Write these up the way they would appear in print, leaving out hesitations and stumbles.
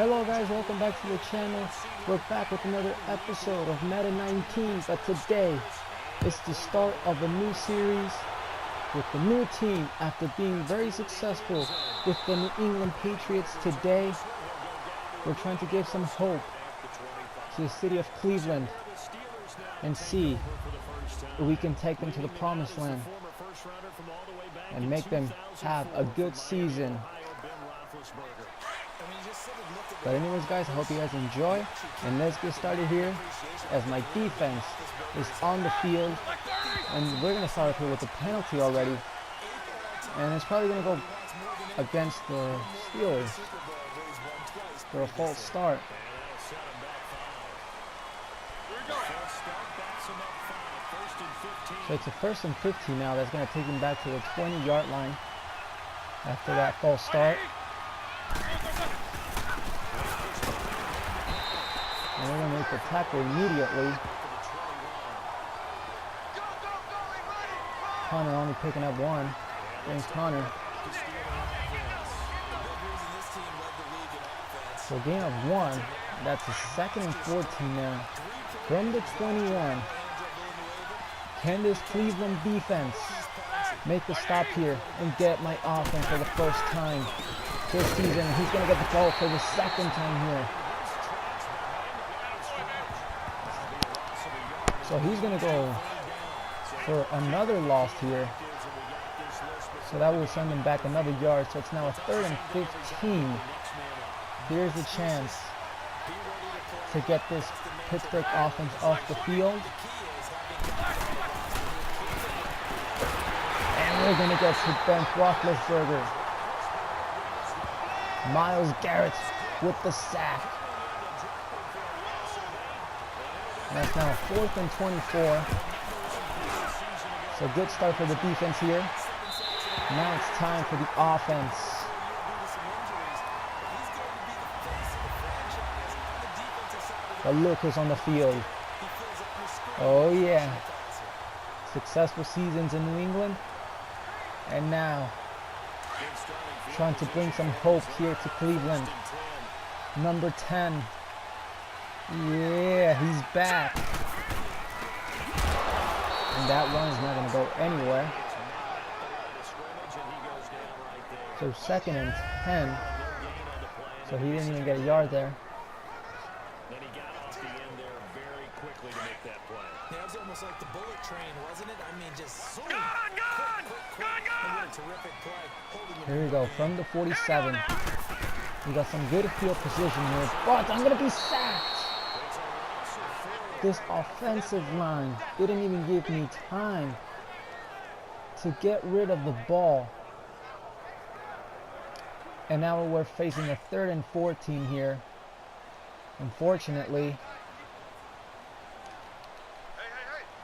Hello guys, welcome back to the channel. We're back with another episode of Madden 19, but today it's the start of a new series with the new team. After being very successful with the New England Patriots today, we're trying to give some hope to the city of Cleveland and see if we can take them to the promised land and make them have a good season. But anyways guys, I hope you guys enjoy, and let's get started here as my defense is on the field, and we're going to start here with a penalty already, and it's probably going to go against the Steelers for a false start. So it's a 1st and 15 now. That's going to take him back to the 20-yard line after that false start. And we're going to make the tackle immediately. Connor only picking up one. James Connor. So gain of 1. That's a 2nd and 14 now. From the 21. Can this Cleveland defense make the stop here and get my offense for the first time this season? He's going to get the ball for the 2nd time here. So he's going to go for another loss here. So that will send him back another yard. So it's now a 3rd and 15. Here's a chance to get this Pittsburgh offense off the field. And we're going to get to Ben Roethlisberger. Myles Garrett with the sack. And that's now a 4th and 24. So good start for the defense here. Now it's time for the offense. But look who's on the field. Oh yeah. Successful seasons in New England. And now trying to bring some hope here to Cleveland. Number 10. Yeah, he's back. And that run is not going to go anywhere. So 2nd and 10. So he didn't even get a yard there. Then he got off the end there very quickly to make that play. Yeah, it was almost like the bullet train, wasn't it? I mean, just zoom. Gone! And a terrific play. Here we go, from the 47. We got some good field position here, but I'm going to be sacked. This offensive line didn't even give me time to get rid of the ball. And now we're facing a 3rd and 14 here. Unfortunately. Hey,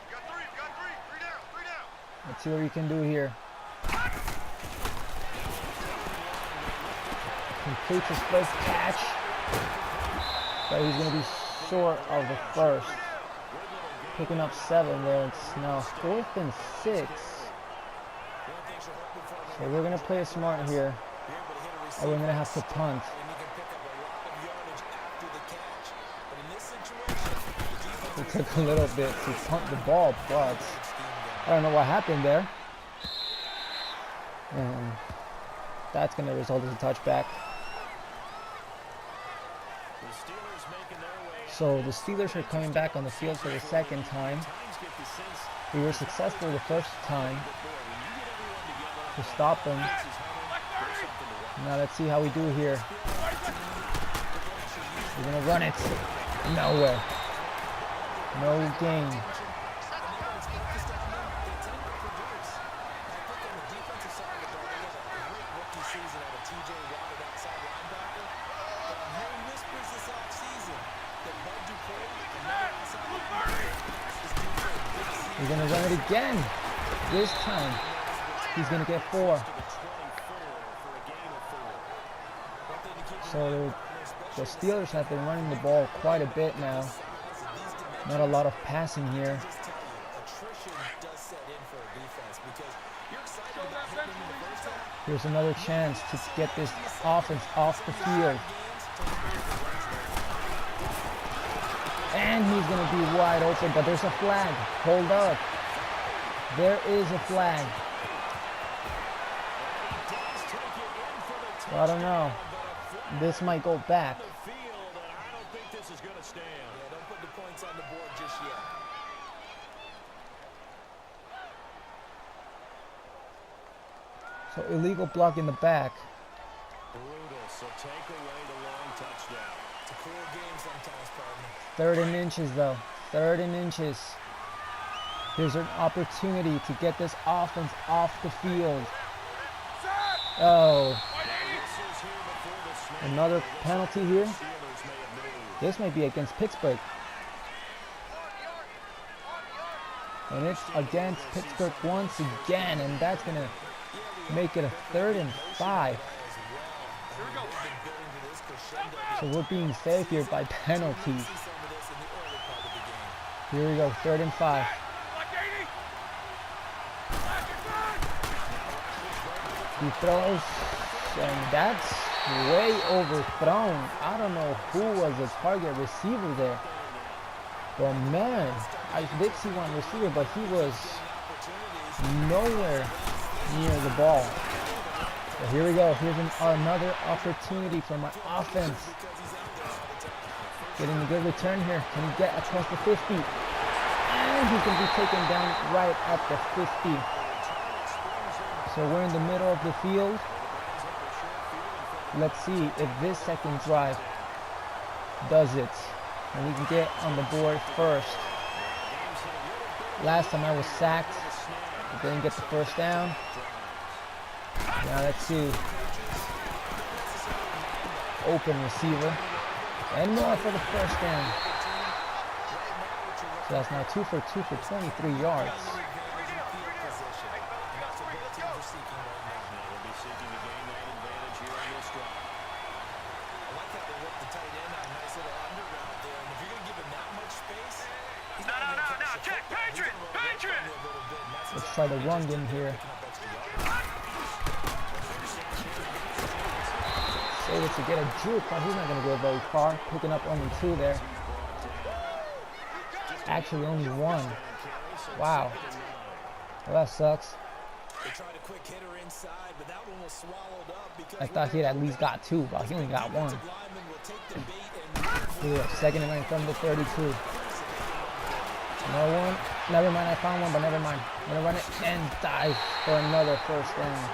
you got three down. Let's see what we can do here. Completes his first catch. But he's going to be short of the first. Picking up 7 there. It's now 4th and 6. So we're going to play it smart here. And we're going to have to punt. It took a little bit to punt the ball, but I don't know what happened there. And that's going to result in a touchback. So the Steelers are coming back on the field for the 2nd time. We were successful the 1st time to stop them. Now let's see how we do here. We're going to run it. Nowhere. No gain. We're going to run it again. This time, he's going to get 4. So the Steelers have been running the ball quite a bit now. Not a lot of passing here. Here's another chance to get this offense off the field. And he's going to be wide open, but there's a flag. Hold up. There is a flag. So I don't know. This might go back. I don't think this is going to stand. Yeah, don't put the points on the board just yet. So illegal block in the back. Brutal, so take away the long touchdown. It's a cool game sometimes, partner. 3rd and inches though. 3rd and inches. Here's an opportunity to get this offense off the field. Oh. Another penalty here. This might be against Pittsburgh. And it's against Pittsburgh once again. And that's going to make it a 3rd and 5. So we're being saved here by penalties. Here we go, 3rd and 5. He throws, and that's way overthrown. I don't know who was the target receiver there. But man, I did see one receiver, but he was nowhere near the ball. But here we go. Here's another opportunity for my offense. Getting a good return here. Can he get across the 50? And he's going to be taken down right at the 50. So we're in the middle of the field. Let's see if this second drive does it. And we can get on the board first. Last time I was sacked. I didn't get the first down. Now let's see. Open receiver. And more for the first down. So that's now 2 for 2 for 23 yards. Let's try the run game here. Able to get a juke, but he's not going to go very far. Picking up only 2 there. Actually, only 1. Wow. Well, that sucks. I thought he'd at least got 2, but he only got 1. Here, 2nd and 9 from the 32. No one. Never mind, I found one, but never mind. I'm going to run it and dive for another first down.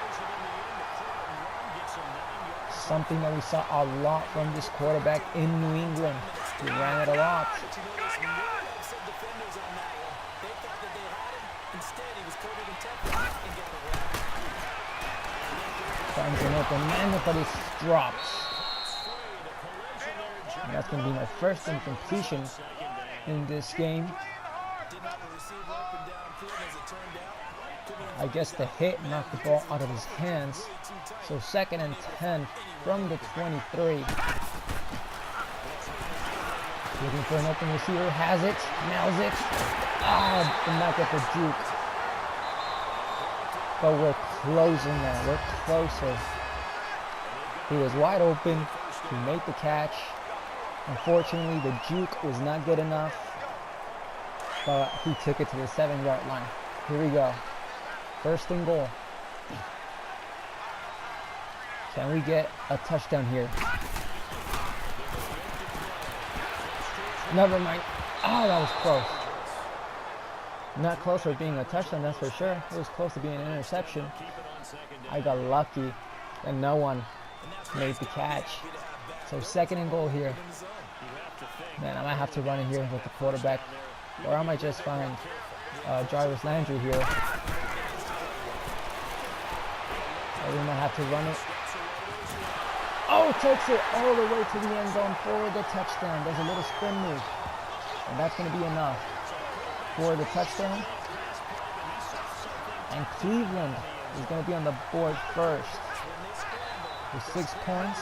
Something that we saw a lot from this quarterback in New England. He ran it a lot. Finds an open man, but it drops. And that's going to be my first incompletion in this game. I guess the hit knocked the ball out of his hands. So 2nd and 10 from the 23. Looking for an open receiver, has it, nails it. Ah, did not get the juke. But we're closing now, we're closer. He was wide open, he made the catch. Unfortunately, the juke was not good enough. But he took it to the 7-yard line. Here we go. 1st and goal. Can we get a touchdown here? Never mind. Oh, that was close. Not close for being a touchdown, that's for sure. It was close to being an interception. I got lucky and no one made the catch. So 2nd and goal here. Man, I might have to run in here with the quarterback. Or I might just find Jarvis Landry here. Or we might have to run it. Oh, takes it all the way to the end zone for the touchdown. There's a little spin move. And that's going to be enough for the touchdown. And Cleveland is going to be on the board first with 6 points.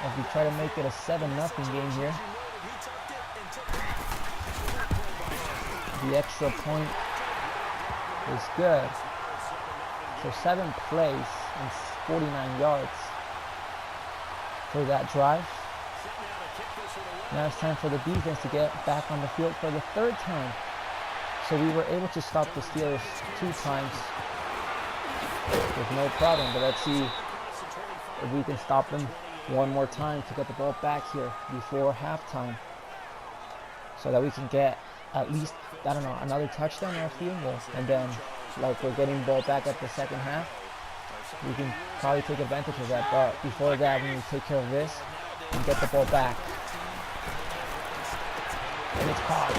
As we try to make it a 7-0 game here. The extra point is good. So 7 plays and 49 yards for that drive. Now it's time for the defense to get back on the field for the third time. So we were able to stop the Steelers 2 times with no problem. But let's see if we can stop them one more time to get the ball back here before halftime, so that we can get at least, I don't know, another touchdown or a field goal. And then, like, we're getting the ball back at the second half, we can probably take advantage of that. But before that, we need to take care of this and get the ball back. And it's caught.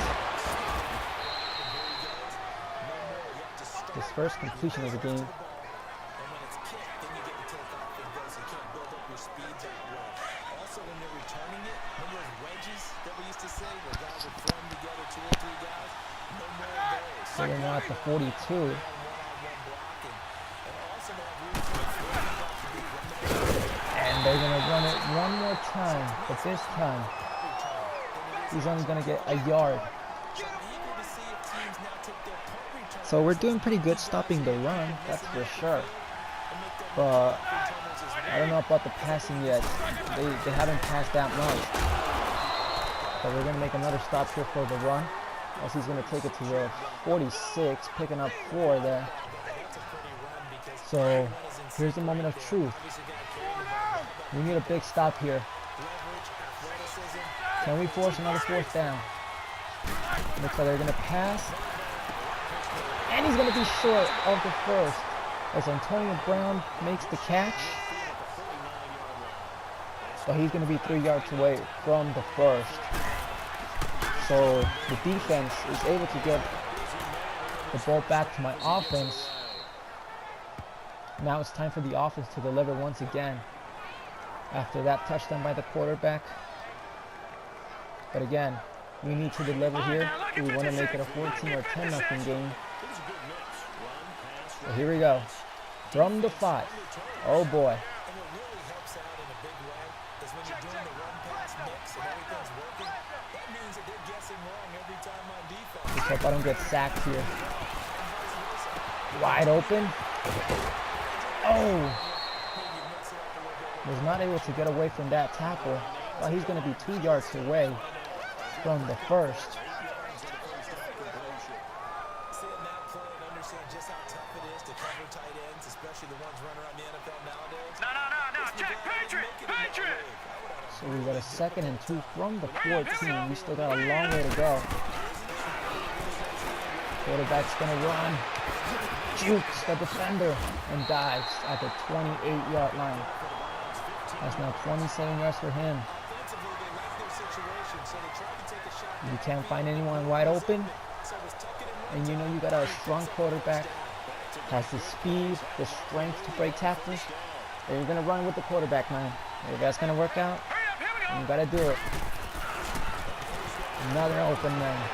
His first completion of the game. So we're now at the 42. And they're going to run it one more time, but this time he's only going to get a yard. So we're doing pretty good stopping the run, that's for sure. But I don't know about the passing yet. They haven't passed that much. But we're going to make another stop here for the run. As he's going to take it to the 46, picking up 4 there. So here's the moment of truth. We need a big stop here. Can we force another 4th down? Looks like they're going to pass. And he's going to be short of the first, as Antonio Brown makes the catch. But he's going to be 3 yards away from the first. So the defense is able to get the ball back to my offense. Now it's time for the offense to deliver once again after that touchdown by the quarterback. But again, we need to deliver here. We want to make it a 14 or 10-0 game. So here we go. From the 5. Oh boy. Just hope I don't get sacked here. Wide open. Oh! Was not able to get away from that tackle. But he's going to be 2 yards away from the first. So we got a 2nd and 2 from the 14. We still got a long way to go. Quarterback's gonna run. Jukes the defender and dives at the 28-yard line. That's now 27 yards for him. You can't find anyone wide open. And you know you got a strong quarterback. Has the speed, the strength to break tackles. And you're gonna run with the quarterback, man. If that's gonna work out, you gotta do it. Another open man.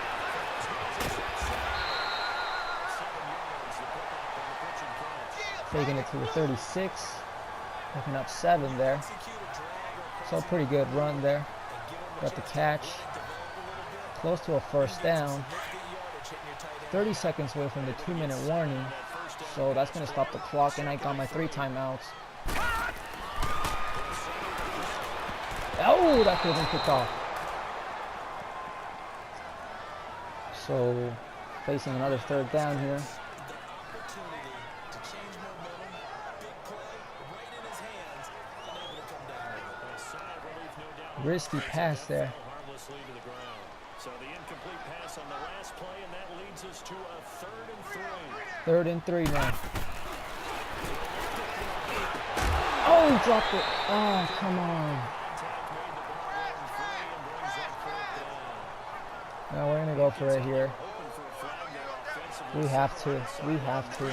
Taking it to the 36. Picking up 7 there. So pretty good run there. Got the catch. Close to a 1st down. 30 seconds away from the 2-minute warning. So that's going to stop the clock, and I got my 3 timeouts. Oh, that could have been kicked off. So facing another 3rd down here. Risky pass there. So the incomplete pass on the last play, and that leads us to a 3rd and 3 now. Oh, he dropped it. Oh, come on. Now we're gonna go for it here. We have to. We have to.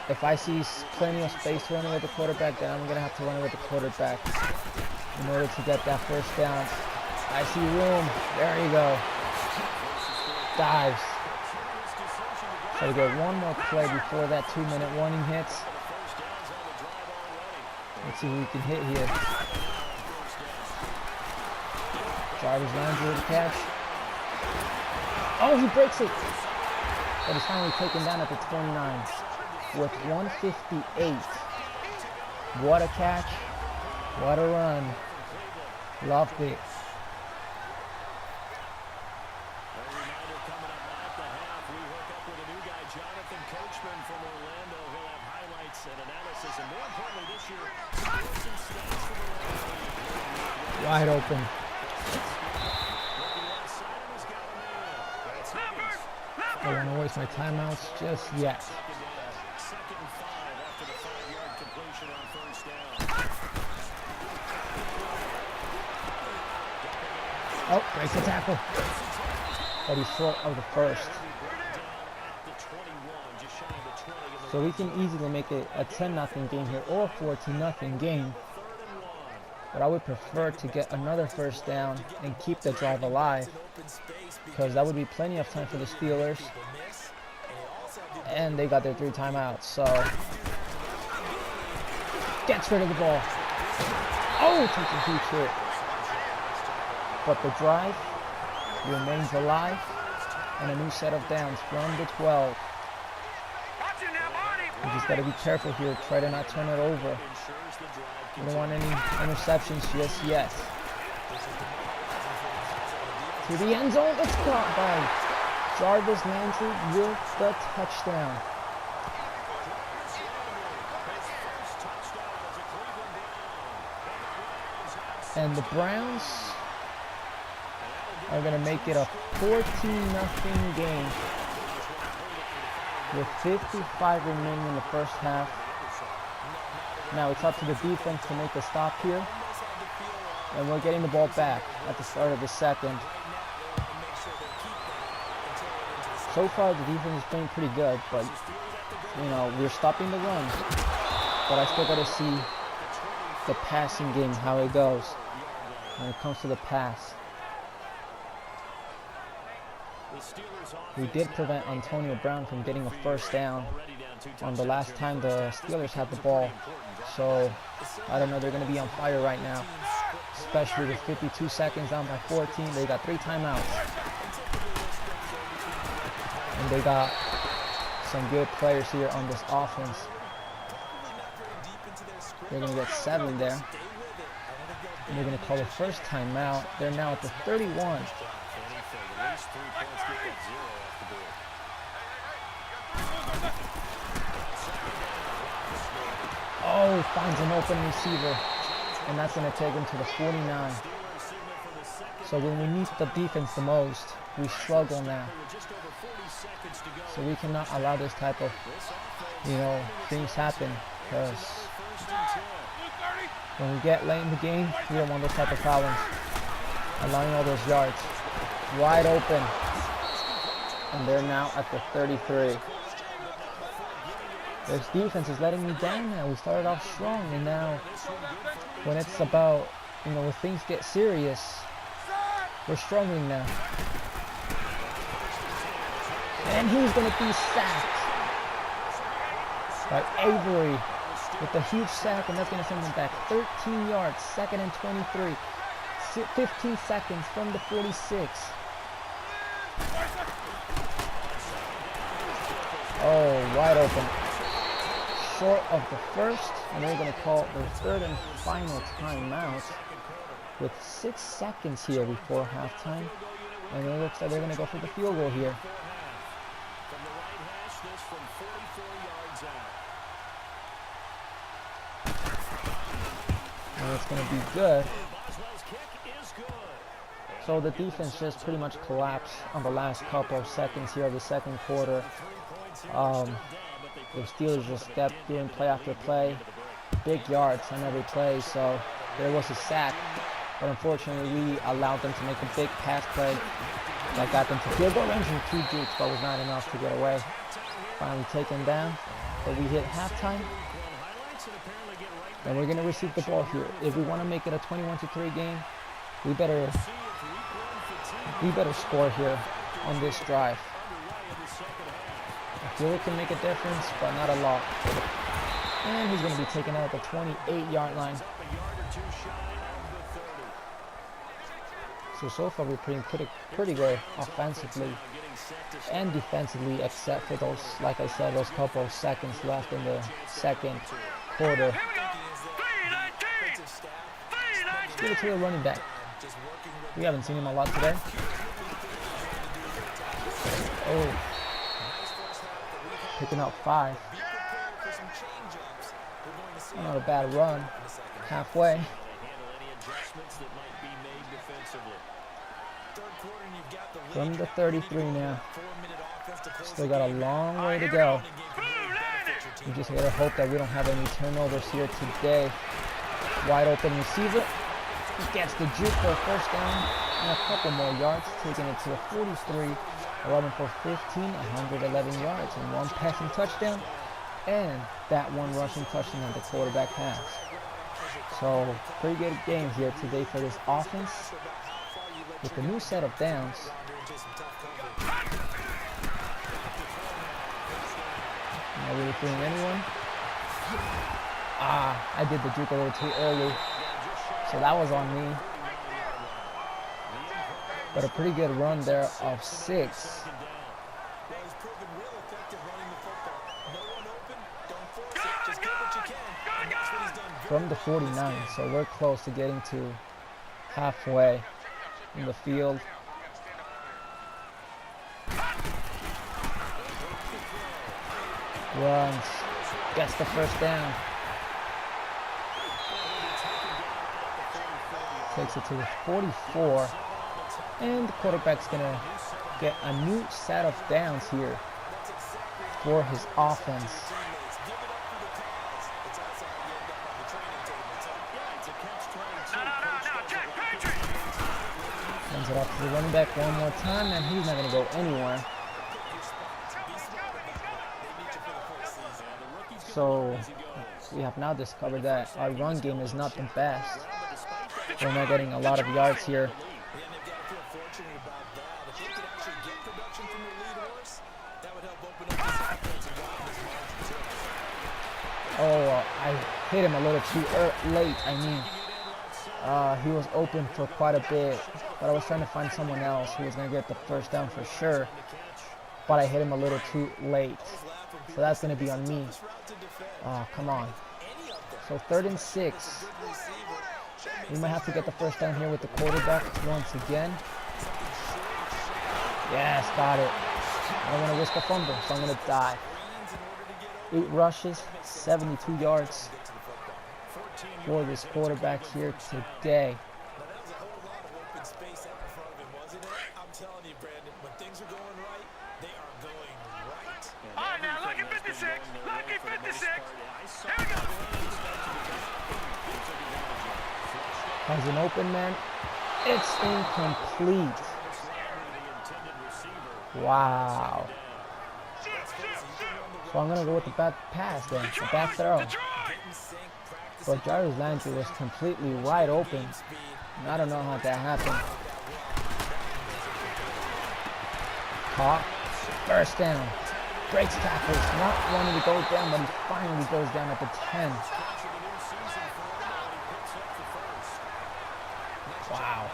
If I see plenty of space running with the quarterback, then I'm gonna have to run with the quarterback in order to get that 1st down. I see room. There you go. Dives. Try to get one more play before that 2-minute warning hits. Let's see who we can hit here. Jarvis Landry with the catch. Oh, he breaks it. But he's finally taken down at the 29 with 1:58. What a catch. What a run. Loved it. A reminder coming up at the half, we hook up with a new guy, Jonathan Coachman from Orlando. He'll have highlights and analysis, and more importantly this year, scores and stats from Orlando. Wide open. Looking outside and he's got a man. That's Higgins. Don't want to waste my timeouts just yet. Second and 5 after the 5-yard completion on first down. Oh, breaks the tackle. But he's short of the first. So we can easily make it a 10-0 game here or a 14-0 game. But I would prefer to get another first down and keep the drive alive, because that would be plenty of time for the Steelers. And they got their 3 timeouts, so gets rid of the ball. Oh, takes a huge hit. But the drive remains alive, and a new set of downs from the 12. You just got to be careful here. Try to not turn it over. You don't want any interceptions just yet. To the end zone. It's caught by Jarvis Landry with the touchdown. And the Browns are going to make it a 14-0 game with 55 remaining in the first half. Now it's up to the defense to make a stop here, and we're getting the ball back at the start of the second. So far the defense is playing pretty good, but you know, we're stopping the run, but I still got to see the passing game, how it goes when it comes to the pass. We did prevent Antonio Brown from getting a first down on the last time the Steelers had the ball. So, I don't know, they're going to be on fire right now. Especially with 52 seconds down by 14. They got 3 timeouts. And they got some good players here on this offense. They're going to get 7 there. And they're going to call the first timeout. They're now at the 31. Oh, finds an open receiver, and that's going to take him to the 49. So when we need the defense the most, we struggle now. So we cannot allow this type of, things happen, because when we get late in the game, we don't want those type of problems. Allowing all those yards. Wide open. And they're now at the 33. This defense is letting me down now. We started off strong, and now when it's about, when things get serious, we're struggling now. And he's going to be sacked by Avery with a huge sack, and that's going to send him back 13 yards, 2nd and 23. 15 seconds from the 46. Oh, wide open. Short of the first, and they're going to call their 3rd and final timeout with 6 seconds here before halftime. And it looks like they're going to go for the field goal here. And it's going to be good. So the defense just pretty much collapsed on the last couple of seconds here of the second quarter. The Steelers just kept doing play after play, big yards on every play, so there was a sack. But unfortunately, we allowed them to make a big pass play that got them to field goal range and 2 jukes, but was not enough to get away. Finally taken down, but we hit halftime, and we're going to receive the ball here. If we want to make it a 21-3 game, we better score here on this drive. I feel it can make a difference, but not a lot. And he's going to be taken out at the 28-yard line. So far we're playing pretty good offensively and defensively, except for those, like I said, those couple of seconds left in the second quarter. give it to the running back. We haven't seen him a lot today. Oh, picking up 5. Not a bad run. Halfway. From the 33 now. Still got a long way to go. We just gotta hope that we don't have any turnovers here today. Wide open receiver. He gets the juke for a first down and a couple more yards, taking it to the 43. 11 for 15, 111 yards, and 1 passing touchdown, and that 1 rushing touchdown on the quarterback pass. So, pretty good game here today for this offense. With the new set of downs, not really fooling anyone. I did the juke a little too early, so that was on me. But a pretty good run there of 6. From the 49, so we're close to getting to halfway in the field. Runs, gets the first down. Takes it to the 44. And the quarterback's going to get a new set of downs here for his offense. Sends it off to the running back one more time, and he's not going to go anywhere. So we have now discovered that our run game is not the best. We're not getting a lot of yards here. Oh, I hit him a little too late. He was open for quite a bit, but I was trying to find someone else who was going to get the first down for sure. But I hit him a little too late. So that's going to be on me. Oh, come on. So 3rd and 6. We might have to get the first down here with the quarterback once again. Yes, got it. I don't want to risk a fumble, so I'm going to die. 8 rushes, 72 yards for this quarterback here today. Alright, now look at 56. Look at 56. Here we go. Has an open man. It's incomplete. Wow. So I'm going to go with the bad pass then, the bad throw. But Jarvis Landry was completely wide open. And I don't know how that happened. Caught. First down. Breaks tackles. Not wanting to go down, but he finally goes down at the 10. Wow.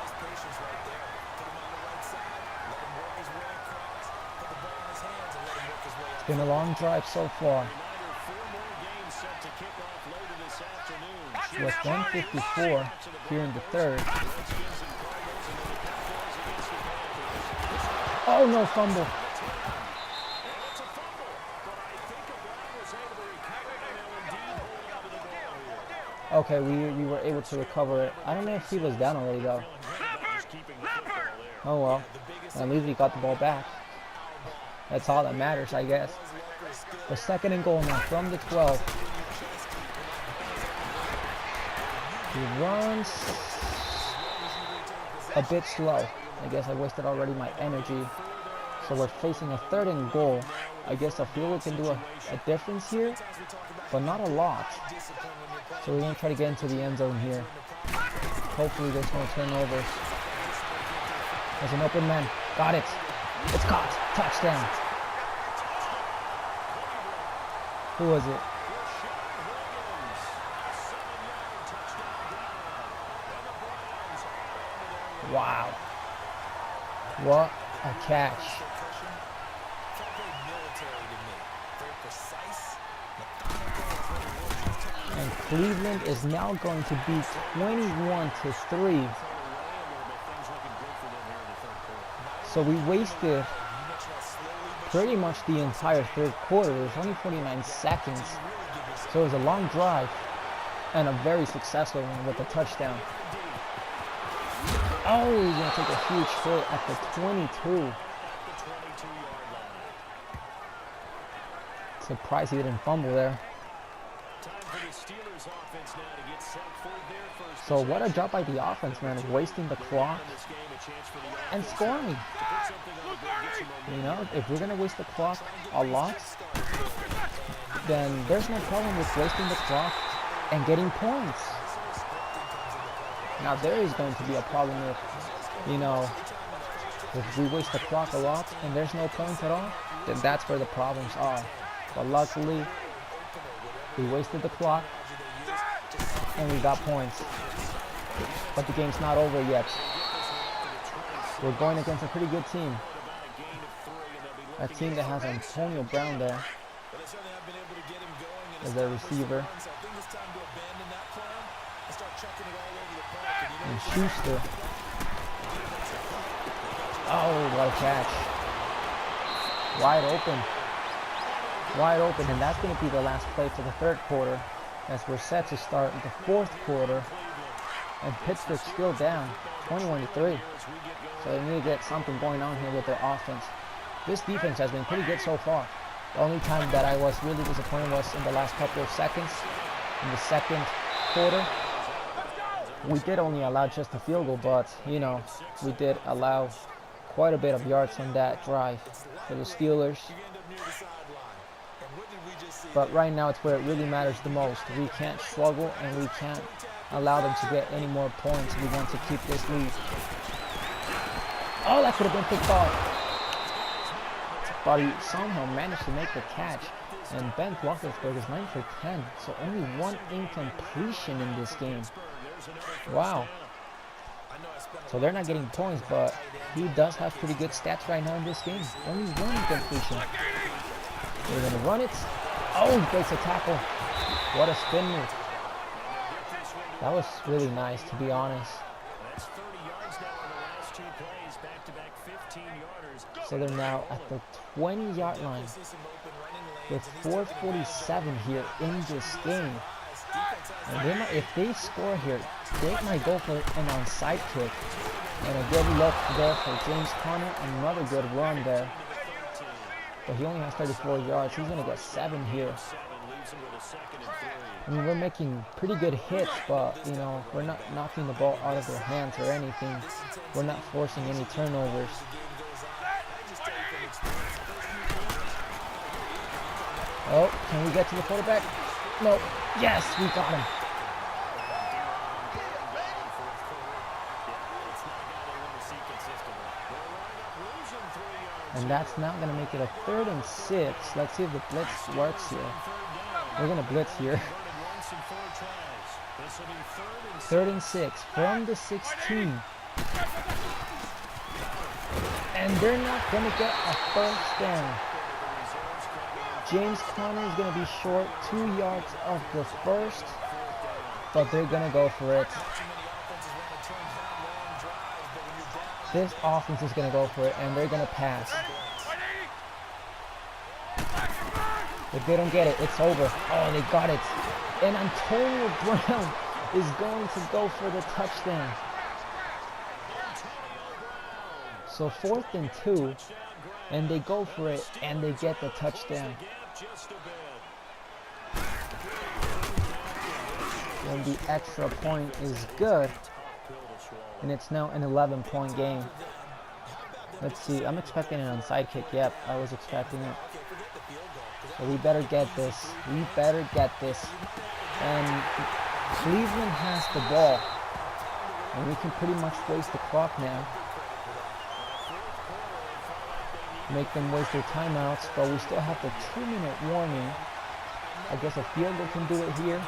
It's been a long drive so far. With 1:54 here in the 3rd. Oh no, fumble. Okay, we were able to recover it. I don't know if he was down already though. Oh well. At least we got the ball back. That's all that matters, I guess. The 2nd and goal now from the 12. He runs a bit slow. I guess I wasted already my energy. So we're facing a 3rd and goal. I guess a field goal can do a difference here, but not a lot. So we're going to try to get into the end zone here. Hopefully there's no turnovers. There's an open man. Got it. It's caught. Touchdown. Who was it? Wow. What a catch. And Cleveland is now going to be 21-3. So we wasted pretty much the entire third quarter. There's only 49 seconds. So it was a long drive and a very successful one with a touchdown. Oh, he's going to take a huge hit at the 22. Surprised he didn't fumble there. So what a job by the offense, man, wasting the clock and scoring. You know, if we're going to waste the clock a lot, then there's no problem with wasting the clock and getting points. Now there is going to be a problem if, you know, if we waste the clock a lot and there's no points at all, then that's where the problems are. But luckily, we wasted the clock and we got points. But the game's not over yet. We're going against a pretty good team. A team that has Antonio Brown there as their receiver. And Schuster. Oh, what a catch. Wide open. Wide open, and that's going to be the last play for the third quarter as we're set to start the fourth quarter. And Pittsburgh still down 21-3. So they need to get something going on here with their offense. This defense has been pretty good so far. The only time that I was really disappointed was in the last couple of seconds. In the second quarter, we did only allow just a field goal, but, you know, we did allow quite a bit of yards on that drive for the Steelers. But right now, it's where it really matters the most. We can't struggle, and we can't allow them to get any more points. We want to keep this lead. Oh, that could have been picked off. But he somehow managed to make the catch. And Ben Roethlisberger is 9 for 10. So only one incompletion in this game. Wow. So they're not getting points, but he does have pretty good stats right now in this game. Only one incompletion. They're going to run it. Oh, he breaks a tackle. What a spin move. That was really nice, to be honest. So they're now at the 20-yard line with 4:47 here in this game. And they might, if they score here, they might go for an onside kick. And a good look there for James Conner. Another good run there. But he only has 34 yards. He's going to get 7 here. I mean, we're making pretty good hits, but, you know, we're not knocking the ball out of their hands or anything. We're not forcing any turnovers. Oh, can we get to the quarterback? No. Yes, we got him. And that's not going to make it a 3rd and 6. Let's see if the blitz works here. We're going to blitz here. 3rd and 6 from the 16. And they're not going to get a first down. James Conner is going to be short 2 yards of the first, but they're going to go for it. This offense is going to go for it, and they're going to pass. If they don't get it, it's over. Oh, they got it. And Antonio Brown is going to go for the touchdown. So 4th and 2, and they go for it, and they get the touchdown. And the extra point is good. And it's now an 11-point game. Let's see. I'm expecting an onside kick. Yep, I was expecting it. So we better get this. We better get this. And Cleveland has the ball. And we can pretty much waste the clock now. Make them waste their timeouts. But we still have the 2-minute warning. I guess a field goal can do it here.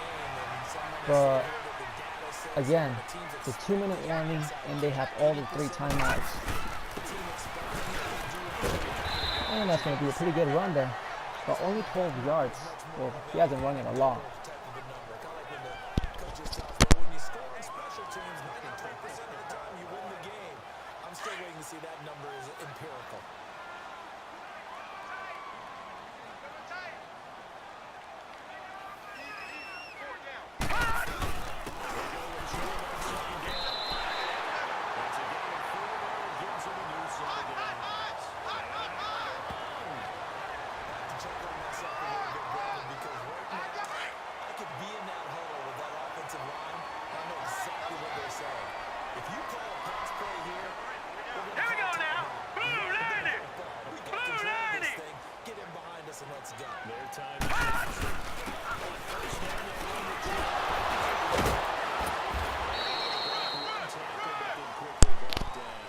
But again, the 2-minute warning, and they have all the 3 timeouts. And that's going to be a pretty good run there. But only 12 yards. Well, he hasn't run it a lot. see that number is empirical.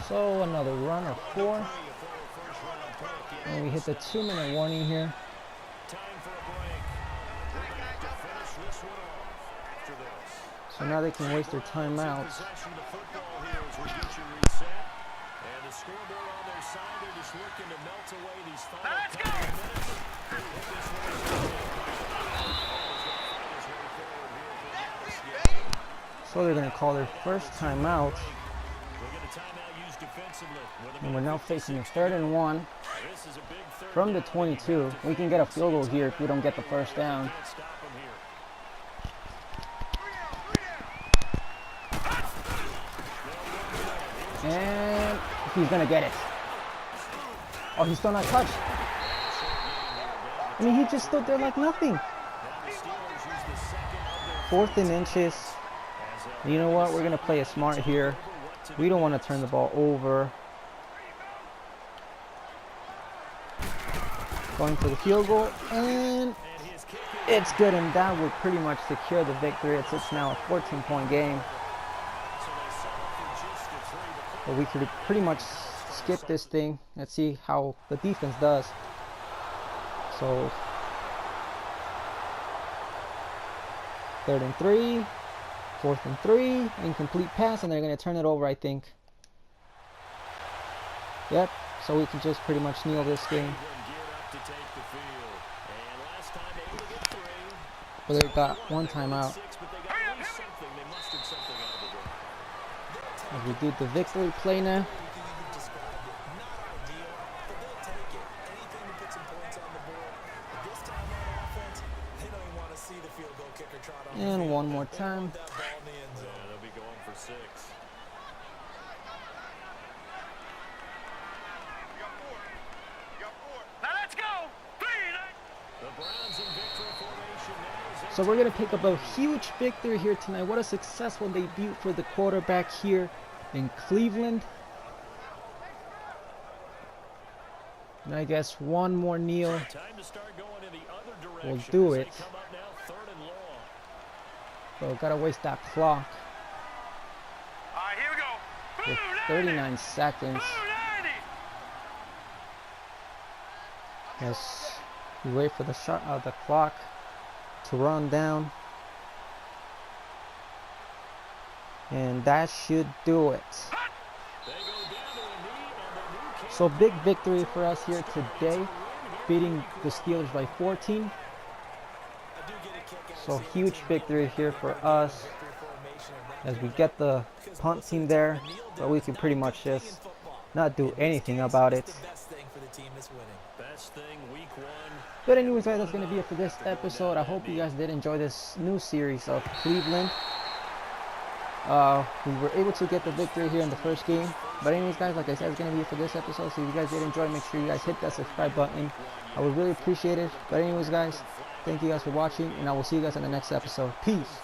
So another run of 4. And we hit the 2-minute warning here. So now they can waste their timeouts. Let's go! So they're going to call their first timeout. And we're now facing a 3rd and 1 from the 22. We can get a field goal here if we don't get the first down. And he's going to get it. Oh, he's still not touched. I mean, he just stood there like nothing. 4th and inches. You know what? We're going to play it smart here. We don't want to turn the ball over. Going for the field goal, and it's good, and that will pretty much secure the victory. It's now a 14-point game. But we could pretty much skip this thing. Let's see how the defense does. So 3rd and 3, 4th and 3, incomplete pass, and they're going to turn it over, I think. Yep, so we can just pretty much kneel this game. But they got 1 timeout. As we do the victory play now. And one more time. They'll be going for 6. Now let's go! The Browns in victory formation now. So we're going to pick up a huge victory here tonight. What a successful debut for the quarterback here in Cleveland. And I guess one more kneel Time to start going in the other direction. will do as it. they come up now, 3rd and long. So gotta waste that clock All right, here we go. with Boo, 39 seconds. Boo, 90. As we wait for the shot of the clock to run down. And that should do it. They go down to a knee, and the new So big victory for us here today, beating the Steelers by 14. So huge victory here for us as we get the punt team there, but we can pretty much just not do anything about it. best thing week 1. But anyways, guys, that's going to be it for this episode. I hope you guys did enjoy this new series of Cleveland. We were able to get the victory here in the first game. But anyways, guys, like I said, it's going to be it for this episode. So if you guys did enjoy, make sure you guys hit that subscribe button. I would really appreciate it. But anyways, guys, thank you guys for watching, and I will see you guys in the next episode. Peace.